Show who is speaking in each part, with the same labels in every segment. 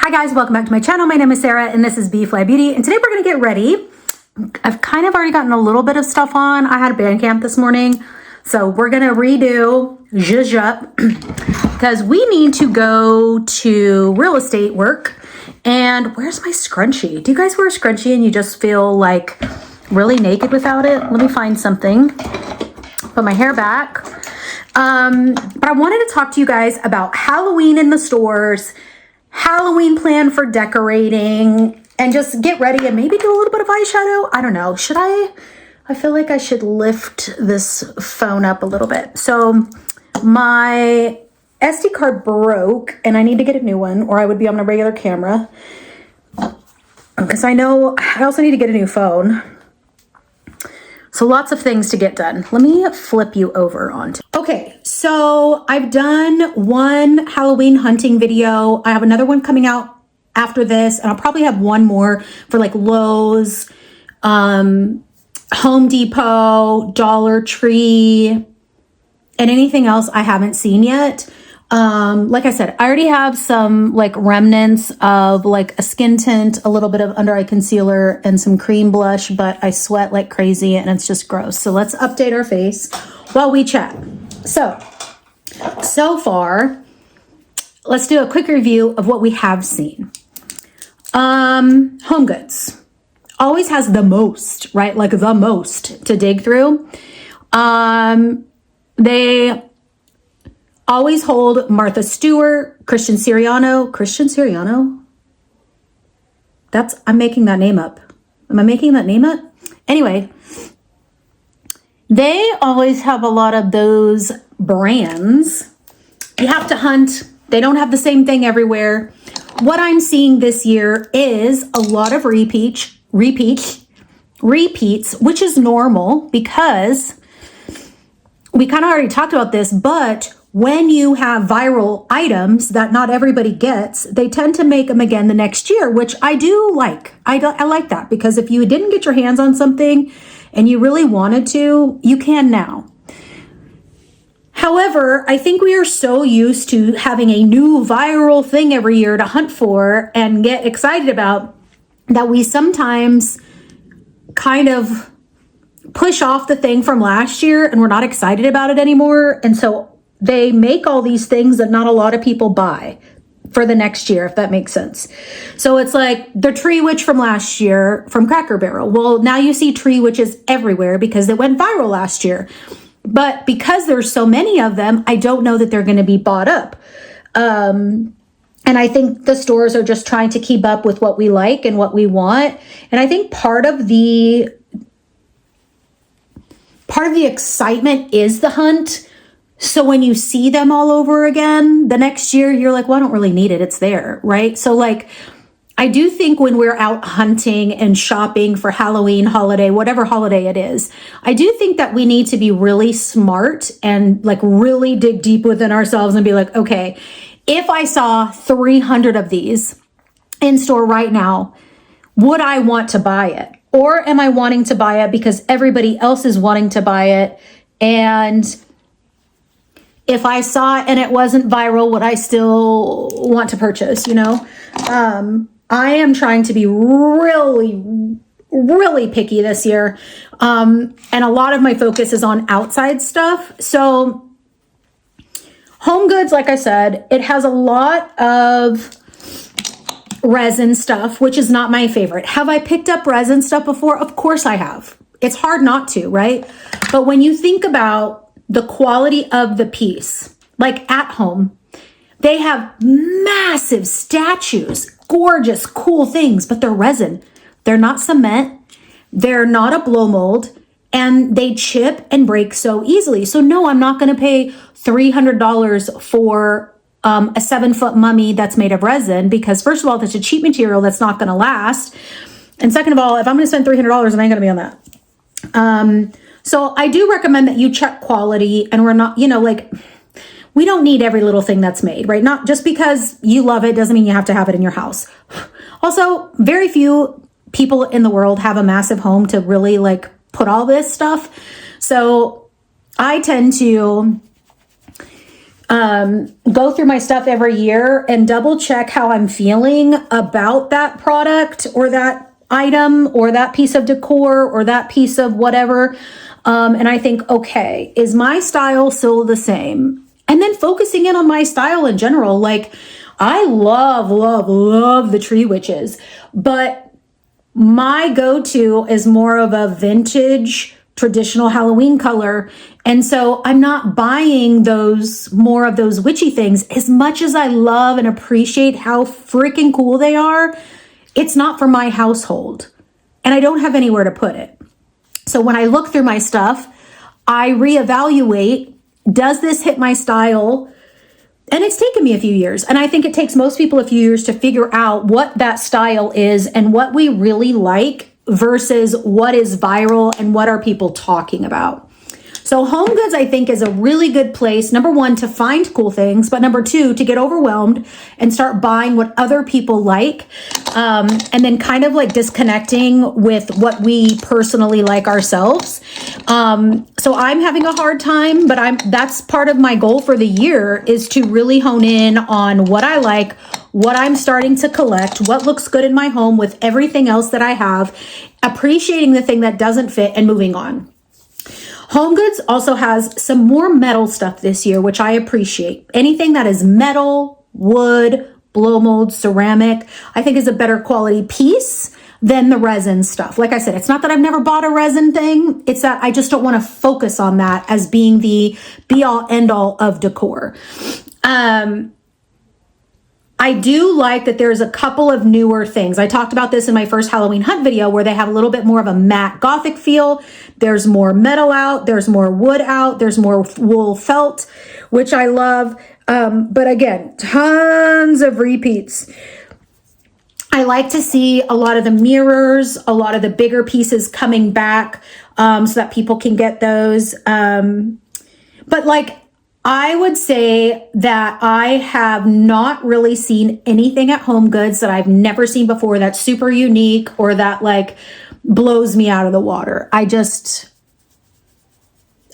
Speaker 1: Hi guys, welcome back to my channel. My name is Sarah and this is B.fleye Beauty, and today we're gonna get ready. I've kind of already gotten a little bit of stuff on. I had a band camp this morning, so we're gonna redo zhuzh up because we need to go to real estate work. And where's my scrunchie? Do you guys wear a scrunchie and you just feel like really naked without it? Let me find something. Put my hair back. But I wanted to talk to you guys about Halloween in the stores, Halloween plan for decorating, and just get ready and maybe do a little bit of eyeshadow. I don't know. Should I feel like I should lift this phone up a little bit. So my SD card broke and I need to get a new one or I would be on a regular camera. Because I know I also need to get a new phone. So lots of things to get done. Let me flip you over onto. Okay, so I've done one Halloween hunting video. I have another one coming out after this, and I'll probably have one more for like Lowe's, Home Depot, Dollar Tree, and anything else I haven't seen yet. Like I said, I already have some like remnants of like a skin tint, a little bit of under eye concealer, and some cream blush, but I sweat like crazy and it's just gross. So let's update our face while we chat. So far, let's do a quick review of what we have seen. Home Goods always has the most, right? Like the most to dig through. They always hold Martha Stewart, Christian Siriano. I'm making that name up. Am I making that name up? Anyway, they always have a lot of those brands. You have to hunt. They don't have the same thing everywhere. What I'm seeing this year is a lot of repeats, which is normal because we kind of already talked about this, but when you have viral items that not everybody gets, they tend to make them again the next year, which I do like. I like that because if you didn't get your hands on something and you really wanted to, you can now. However, I think we are so used to having a new viral thing every year to hunt for and get excited about that we sometimes kind of push off the thing from last year and we're not excited about it anymore. And so they make all these things that not a lot of people buy for the next year, if that makes sense. So it's like the tree witch from last year from Cracker Barrel. Well, now you see tree witches everywhere because it went viral last year. But because there's so many of them, I don't know that they're going to be bought up. And I think the stores are just trying to keep up with what we like and what we want. And I think part of the excitement is the hunt. So when you see them all over again, the next year, you're like, well, I don't really need it. It's there, right? So like, I do think when we're out hunting and shopping for Halloween, holiday, whatever holiday it is, I do think that we need to be really smart and like really dig deep within ourselves and be like, okay, if I saw 300 of these in store right now, would I want to buy it? Or am I wanting to buy it because everybody else is wanting to buy it? And if I saw it and it wasn't viral, would I still want to purchase, you know? I am trying to be really, really picky this year. And a lot of my focus is on outside stuff. So Home Goods, like I said, it has a lot of resin stuff, which is not my favorite. Have I picked up resin stuff before? Of course I have. It's hard not to, right? But when you think about the quality of the piece, like at home, they have massive statues, gorgeous, cool things, but they're resin. They're not cement. They're not a blow mold, and they chip and break so easily. So no, I'm not going to pay $300 for a 7-foot mummy that's made of resin because first of all, that's a cheap material that's not going to last. And second of all, if I'm going to spend $300, I ain't going to be on that. So I do recommend that you check quality, and we're not, you know, like we don't need every little thing that's made, right? Not just because you love it doesn't mean you have to have it in your house. Also, very few people in the world have a massive home to really like put all this stuff. So I tend to go through my stuff every year and double check how I'm feeling about that product or that item or that piece of decor or that piece of whatever. And I think, okay, is my style still the same? And then focusing in on my style in general. Like, I love, love, love the Tree Witches, but my go-to is more of a vintage traditional Halloween color. And so I'm not buying those more of those witchy things. As much as I love and appreciate how freaking cool they are, it's not for my household. And I don't have anywhere to put it. So when I look through my stuff, I reevaluate, does this hit my style? And it's taken me a few years. And I think it takes most people a few years to figure out what that style is and what we really like versus what is viral and what are people talking about. So Home Goods, I think, is a really good place, number one, to find cool things, but number two, to get overwhelmed and start buying what other people like, and then kind of like disconnecting with what we personally like ourselves. So I'm having a hard time, but that's part of my goal for the year, is to really hone in on what I like, what I'm starting to collect, what looks good in my home with everything else that I have, appreciating the thing that doesn't fit and moving on. Home Goods also has some more metal stuff this year, which I appreciate. Anything that is metal, wood, blow mold, ceramic, I think is a better quality piece than the resin stuff. Like I said, it's not that I've never bought a resin thing. It's that I just don't want to focus on that as being the be all end all of decor. I do like that there's a couple of newer things. I talked about this in my first Halloween hunt video where they have a little bit more of a matte gothic feel. There's more metal out, there's more wood out, there's more wool felt, which I love. But again, tons of repeats. I like to see a lot of the mirrors, a lot of the bigger pieces coming back, so that people can get those. But like, I would say that I have not really seen anything at Home Goods that I've never seen before that's super unique or that like blows me out of the water. I'm just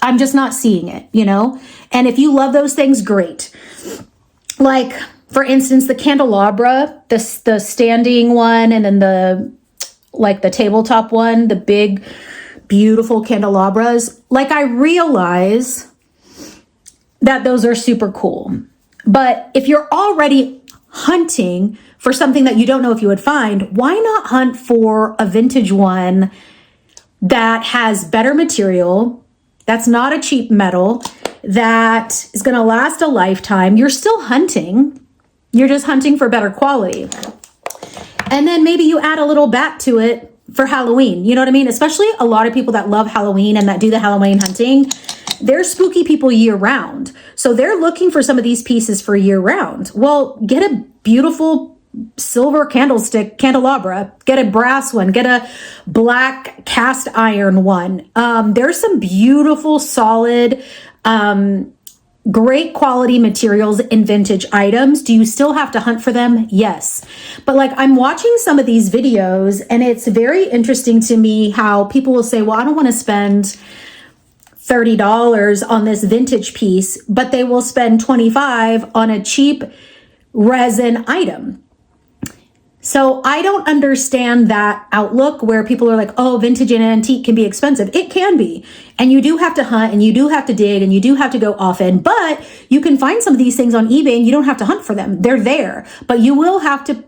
Speaker 1: not seeing it, you know? And if you love those things, great. Like, for instance, the candelabra, the standing one, and then the tabletop one, the big, beautiful candelabras. Like, I realize that those are super cool. But if you're already hunting for something that you don't know if you would find, why not hunt for a vintage one that has better material, that's not a cheap metal, that is going to last a lifetime? You're still hunting. You're just hunting for better quality. And then maybe you add a little bat to it for Halloween. You know what I mean? Especially a lot of people that love Halloween and that do the Halloween hunting, they're spooky people year round. So they're looking for some of these pieces for year round. Well, get a beautiful silver candelabra, get a brass one, get a black cast iron one. There's some beautiful, solid, great quality materials in vintage items. Do you still have to hunt for them? Yes. But like, I'm watching some of these videos and it's very interesting to me how people will say, well, I don't want to spend $30 on this vintage piece, but they will spend $25 on a cheap resin item. So I don't understand that outlook where people are like, oh, vintage and antique can be expensive. It can be. And you do have to hunt and you do have to dig and you do have to go often, but you can find some of these things on eBay and you don't have to hunt for them. They're there, but you will have to,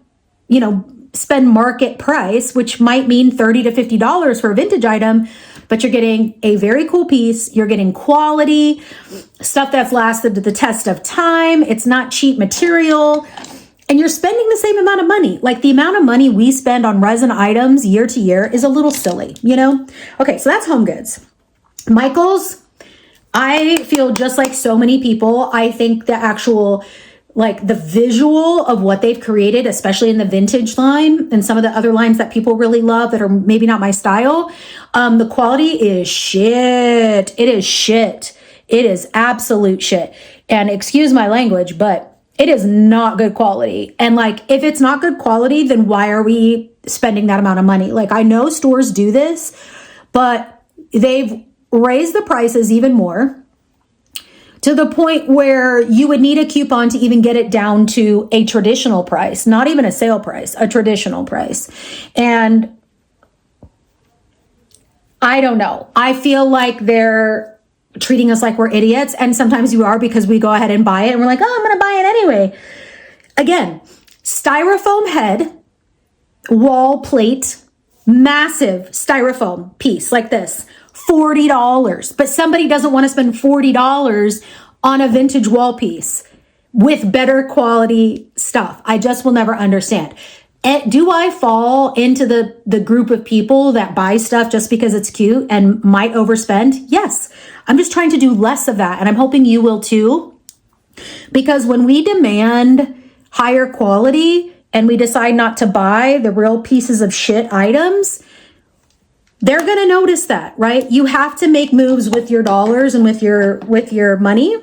Speaker 1: spend market price, which might mean $30 to $50 for a vintage item, but you're getting a very cool piece. You're getting quality stuff that's lasted the test of time. It's not cheap material. And you're spending the same amount of money. Like, the amount of money we spend on resin items year to year is a little silly, Okay, so that's Home Goods. Michael's, I feel just like so many people. I think the actual, the visual of what they've created, especially in the vintage line and some of the other lines that people really love that are maybe not my style, the quality is shit. It is shit. It is absolute shit. And excuse my language, but it is not good quality. And if it's not good quality, then why are we spending that amount of money? I know stores do this, but they've raised the prices even more to the point where you would need a coupon to even get it down to a traditional price, not even a sale price, a traditional price. And I don't know. I feel like they're treating us like we're idiots. And sometimes you are, because we go ahead and buy it and we're like, oh, I'm going to buy it anyway. Again, styrofoam head, wall plate, massive styrofoam piece like this, $40. But somebody doesn't want to spend $40 on a vintage wall piece with better quality stuff. I just will never understand. Do I fall into the group of people that buy stuff just because it's cute and might overspend? Yes. I'm just trying to do less of that. And I'm hoping you will too. Because when we demand higher quality and we decide not to buy the real pieces of shit items, they're going to notice that, right? You have to make moves with your dollars and with your money.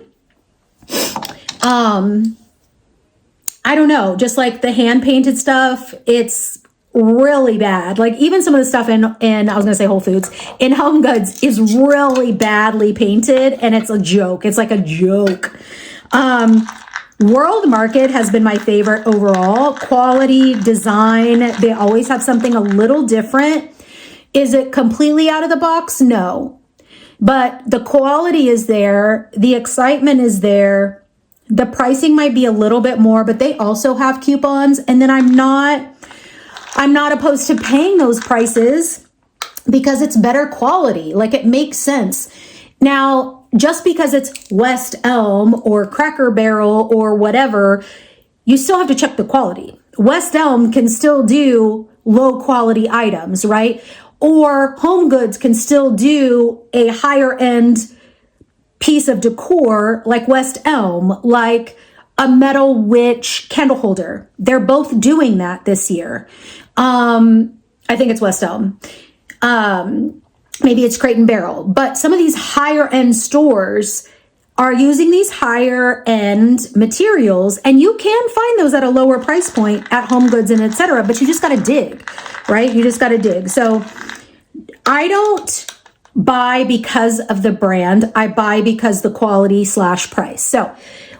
Speaker 1: I don't know, just like the hand painted stuff, it's really bad. Like even some of the stuff in I was going to say Whole Foods, in Home Goods is really badly painted, and it's a joke. It's like a joke. World Market has been my favorite overall. Quality, design, they always have something a little different. Is it completely out of the box? No. But the quality is there. The excitement is there. The pricing might be a little bit more, but they also have coupons. And then I'm not opposed to paying those prices because it's better quality. Like it makes sense. Now, just because it's West Elm or Cracker Barrel or whatever, you still have to check the quality. West Elm can still do low quality items, right? Or Home Goods can still do a higher end piece of decor like West Elm, like a metal witch candle holder. They're both doing that this year. I think it's West Elm. Maybe it's Crate and Barrel. But some of these higher end stores are using these higher end materials, and you can find those at a lower price point at Home Goods and etc. But you just got to dig, right? You just got to dig. So I don't buy because of the brand. I buy because the quality / price. So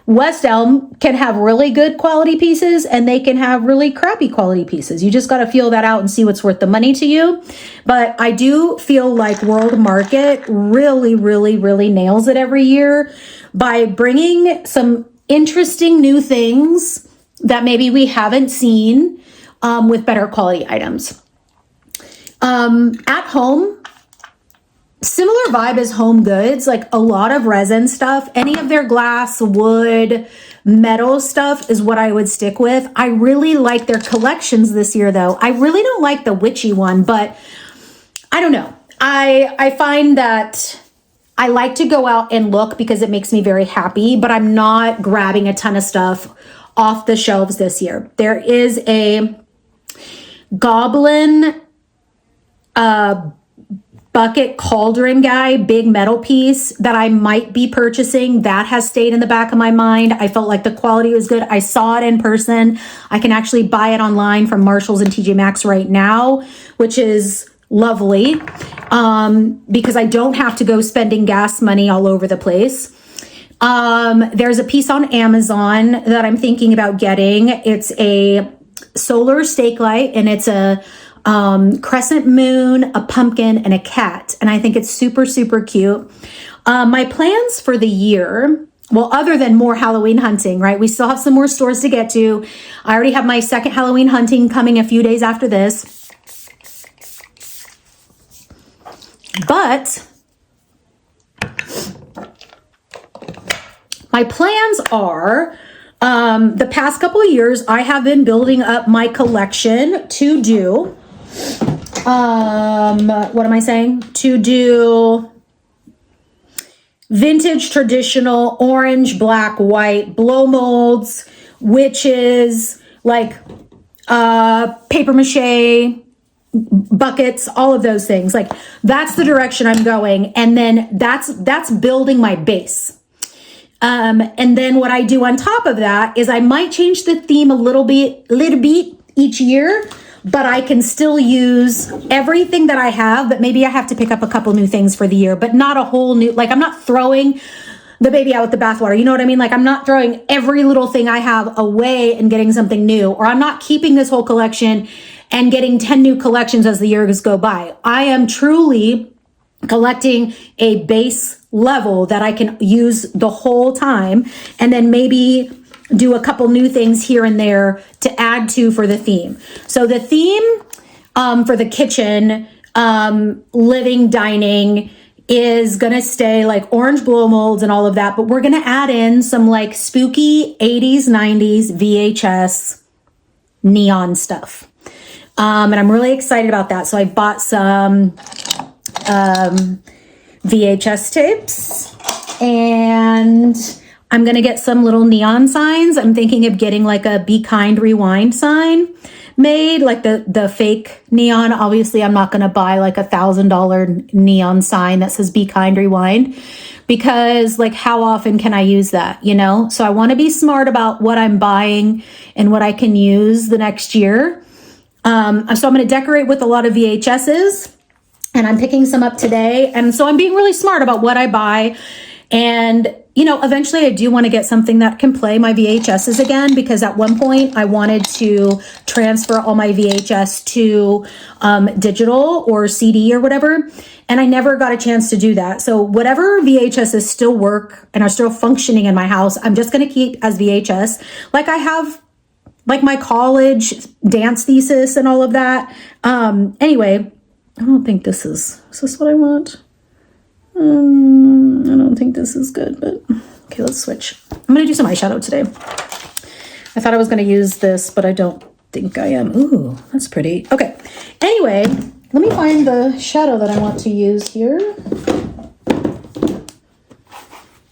Speaker 1: West Elm can have really good quality pieces and they can have really crappy quality pieces. You just got to feel that out and see what's worth the money to you. But I do feel like World Market really, really, really nails it every year by bringing some interesting new things that maybe we haven't seen with better quality items. At home, similar vibe as Home Goods, like a lot of resin stuff. Any of their glass, wood, metal stuff is what I would stick with. I really like their collections this year, though. I really don't like the witchy one, but I don't know. I find that I like to go out and look because it makes me very happy, but I'm not grabbing a ton of stuff off the shelves this year. There is a goblin bucket cauldron guy, big metal piece that I might be purchasing. That has stayed in the back of my mind. I felt like the quality was good. I saw it in person. I can actually buy it online from Marshalls and TJ Maxx right now, which is lovely because I don't have to go spending gas money all over the place. There's a piece on Amazon that I'm thinking about getting. It's a solar stake light, and it's a crescent moon, a pumpkin, and a cat. And I think it's super, super cute. My plans for the year, well, other than more Halloween hunting, right? We still have some more stores to get to. I already have my second Halloween hunting coming a few days after this. But my plans are, the past couple of years, I have been building up my collection to do what am I saying? To do vintage, traditional, orange, black, white, blow molds, witches, like paper mache, buckets, all of those things. Like that's the direction I'm going. And then that's building my base. And then what I do on top of that is I might change the theme a little bit each year, but I can still use everything that I have, but maybe I have to pick up a couple new things for the year, but not a whole new, like I'm not throwing the baby out with the bathwater. You know what I mean? Like, I'm not throwing every little thing I have away and getting something new, or I'm not keeping this whole collection and getting 10 new collections as the years go by. I am truly collecting a base level that I can use the whole time, and then maybe do a couple new things here and there to add to for the theme. So the theme for the kitchen, living, dining is gonna stay like orange blow molds and all of that, but we're gonna add in some like spooky 80s, 90s VHS neon stuff. And I'm really excited about that. So I bought some VHS tapes, and I'm gonna get some little neon signs. I'm thinking of getting like a Be Kind Rewind sign made, like the fake neon. Obviously, I'm not gonna buy like $1,000 neon sign that says Be Kind Rewind, because like, how often can I use that, you know? So I want to be smart about what I'm buying and what I can use the next year. So I'm going to decorate with a lot of VHSs, and I'm picking some up today. And so I'm being really smart about what I buy. And, you know, eventually I do want to get something that can play my VHSs again, because at one point I wanted to transfer all my VHS to digital or CD or whatever. And I never got a chance to do that. So whatever VHSs still work and are still functioning in my house, I'm just going to keep as VHS. Like I have like my college dance thesis and all of that. Anyway, I don't think is this what I want? I don't think this is good, but okay, let's switch. I'm going to do some eyeshadow today. I thought I was going to use this, but I don't think I am. Ooh, that's pretty. Okay. Anyway, let me find the shadow that I want to use here.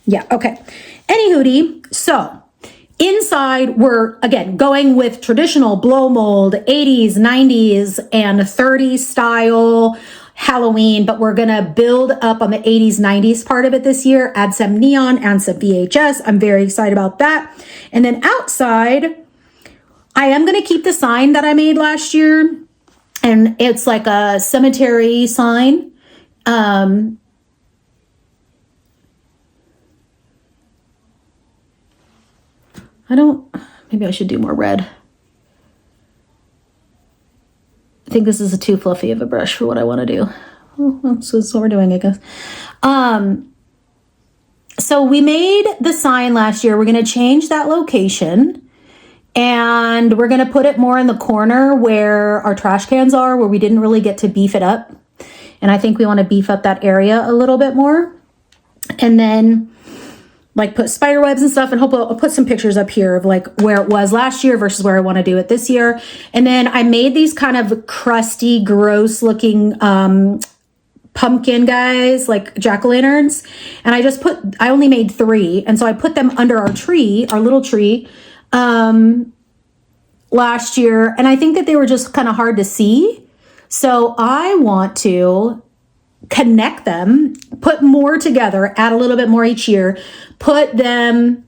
Speaker 1: Yeah, okay. Anywhooty, so inside, we're, again, going with traditional blow mold, 80s, 90s, and 30s style Halloween, but we're going to build up on the 80s, 90s part of it this year, add some neon and some VHS. I'm very excited about that. And then outside, I am going to keep the sign that I made last year, and it's like a cemetery sign. Maybe I should do more red. I think this is too fluffy of a brush for what I want to do. Well, so that's what we're doing, I guess. So we made the sign last year. We're going to change that location, and we're going to put it more in the corner where our trash cans are, where we didn't really get to beef it up. And I think we want to beef up that area a little bit more. And then like put spider webs and stuff, and hope I'll put some pictures up here of like where it was last year versus where I want to do it this year. And then I made these kind of crusty, gross looking pumpkin guys, like jack-o'-lanterns. And I only made 3. And so I put them under our tree, our little tree, last year. And I think that they were just kind of hard to see. So I want to connect them, put more together, add a little bit more each year, put them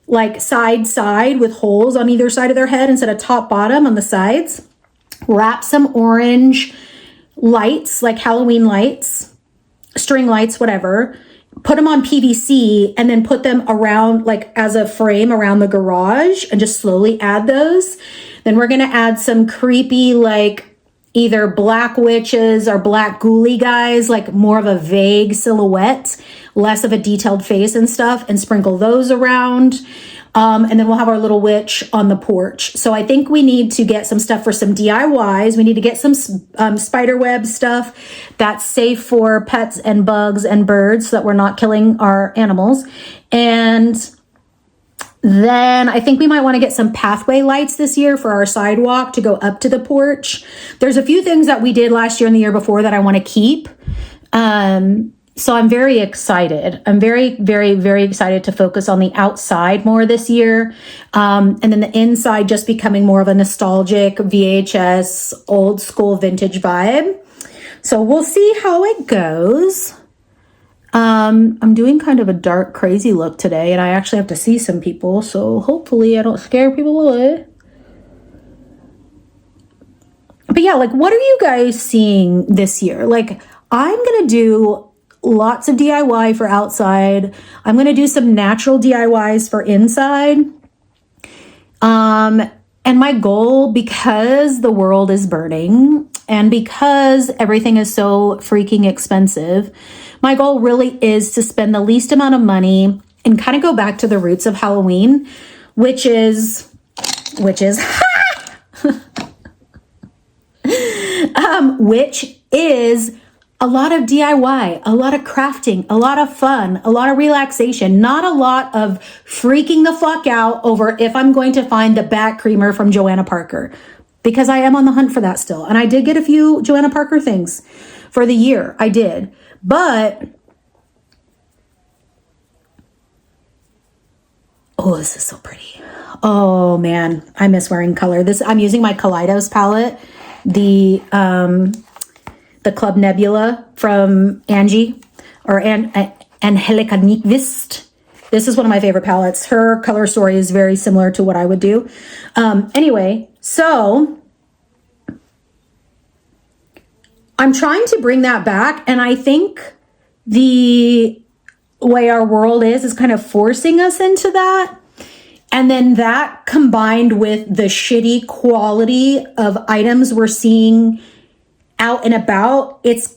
Speaker 1: like side with holes on either side of their head instead of top bottom on the sides, wrap some orange lights, like Halloween lights, string lights, whatever, put them on PVC, and then put them around like as a frame around the garage, and just slowly add those. Then we're going to add some creepy, like either black witches or black ghouly guys, like more of a vague silhouette, less of a detailed face and stuff, and sprinkle those around. And then we'll have our little witch on the porch. So I think we need to get some stuff for some DIYs. We need to get some spider web stuff that's safe for pets and bugs and birds, so that we're not killing our animals. And then I think we might want to get some pathway lights this year for our sidewalk to go up to the porch. There's a few things that we did last year and the year before that I want to keep. So I'm very excited. I'm very, very, very excited to focus on the outside more this year. And then the inside just becoming more of a nostalgic VHS, old school vintage vibe. So we'll see how it goes. I'm doing kind of a dark, crazy look today, and I actually have to see some people, so hopefully I don't scare people away. But yeah, like, what are you guys seeing this year? Like, I'm gonna do lots of DIY for outside. I'm going to do some natural DIYs for inside. And my goal, because the world is burning and because everything is so freaking expensive, my goal really is to spend the least amount of money and kind of go back to the roots of Halloween, which is which is a lot of DIY, a lot of crafting, a lot of fun, a lot of relaxation, not a lot of freaking the fuck out over if I'm going to find the back creamer from Joanna Parker, because I am on the hunt for that still. And I did get a few Joanna Parker things for the year. I did. But, oh, this is so pretty. Oh man, I miss wearing color. I'm using my Kaleidos palette, the Club Nebula from Angie, or Angelica Nyqvist. This is one of my favorite palettes. Her color story is very similar to what I would do. Anyway, so I'm trying to bring that back, and I think the way our world is kind of forcing us into that. And then that combined with the shitty quality of items we're seeing out and about, it's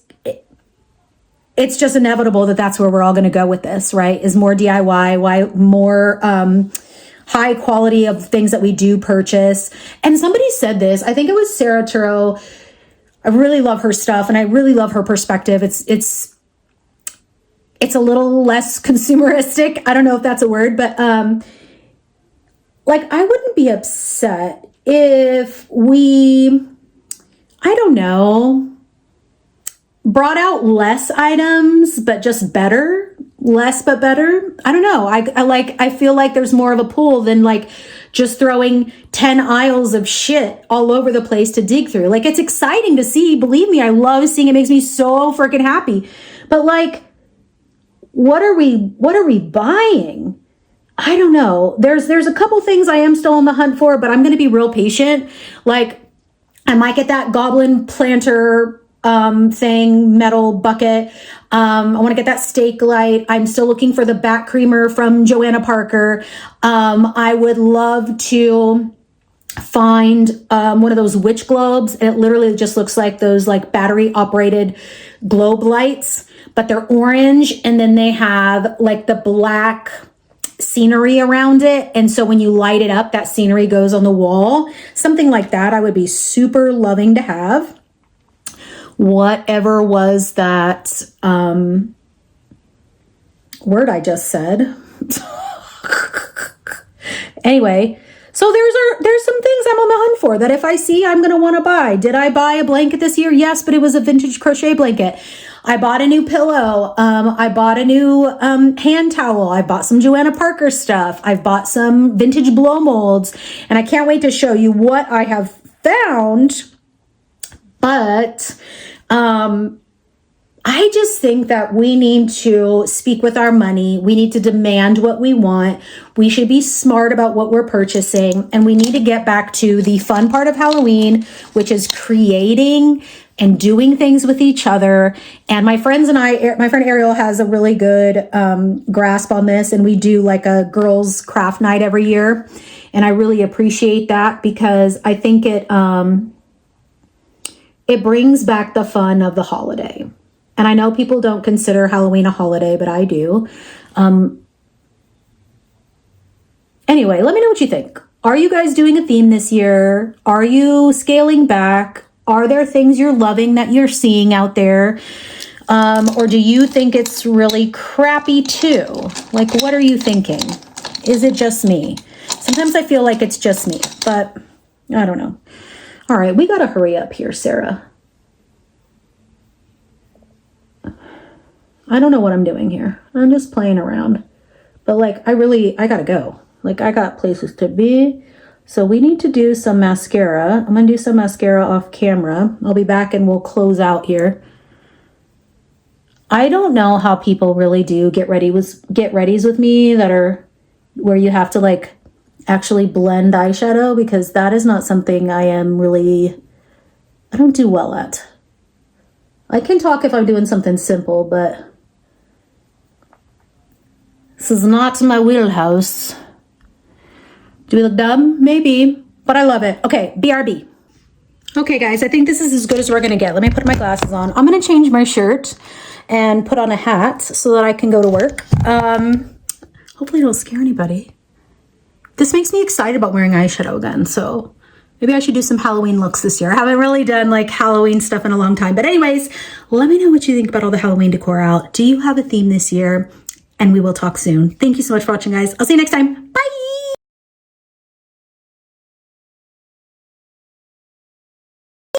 Speaker 1: just inevitable that that's where we're all going to go with this, right? Is more DIY, more high quality of things that we do purchase. And somebody said this, I think it was Sarah Turo. I really love her stuff and I really love her perspective. It's a little less consumeristic. I don't know if that's a word, but like I wouldn't be upset if we, I don't know, brought out less items, but just better, less, but better. I don't know. I feel like there's more of a pool than like just throwing 10 aisles of shit all over the place to dig through. Like, it's exciting to see. Believe me, I love seeing it. Makes me so freaking happy. But like, what are we buying? I don't know. There's a couple things I am still on the hunt for, but I'm going to be real patient. Like, I might get that goblin planter thing, metal bucket. I want to get that stake light. I'm still looking for the back creamer from Joanna Parker. I would love to find one of those witch globes. And it literally just looks like those like battery operated globe lights, but they're orange. And then they have like the black scenery around it. And so when you light it up, that scenery goes on the wall. Something like that I would be super loving to have. Whatever was that word I just said. Anyway, so there's some things I'm on the hunt for that if I see, I'm going to want to buy. Did I buy a blanket this year? Yes, but it was a vintage crochet blanket. I bought a new pillow. I bought a new hand towel. I bought some Joanna Parker stuff. I've bought some vintage blow molds. And I can't wait to show you what I have found. But I just think that we need to speak with our money. We need to demand what we want. We should be smart about what we're purchasing. And we need to get back to the fun part of Halloween, which is creating and doing things with each other. And my friends and my friend Ariel has a really good grasp on this. And we do like a girls' craft night every year. And I really appreciate that because I think it brings back the fun of the holiday. And I know people don't consider Halloween a holiday, but I do. Anyway, let me know what you think. Are you guys doing a theme this year? Are you scaling back? Are there things you're loving that you're seeing out there? Or do you think it's really crappy too? Like, what are you thinking? Is it just me? Sometimes I feel like it's just me, but I don't know. All right, we got to hurry up here, Sarah. I don't know what I'm doing here. I'm just playing around. But like, I gotta go. Like, I got places to be. So we need to do some mascara. I'm gonna do some mascara off camera. I'll be back and we'll close out here. I don't know how people really do get readies with me that are where you have to like actually blend eyeshadow, because that is not something I don't do well at. I can talk if I'm doing something simple, but This is not my wheelhouse. Do we look dumb? Maybe, but I love it. Okay, BRB. Okay, guys, I think this is as good as we're gonna get. Let me put my glasses on. I'm gonna change my shirt and put on a hat so that I can go to work. Hopefully it don't scare anybody. This makes me excited about wearing eyeshadow again, so maybe I should do some Halloween looks this year. I haven't really done like Halloween stuff in a long time. But anyways, let me know what you think about all the Halloween decor out. Do you have a theme this year? And we will talk soon. Thank you so much for watching, guys. I'll see you next time. Bye.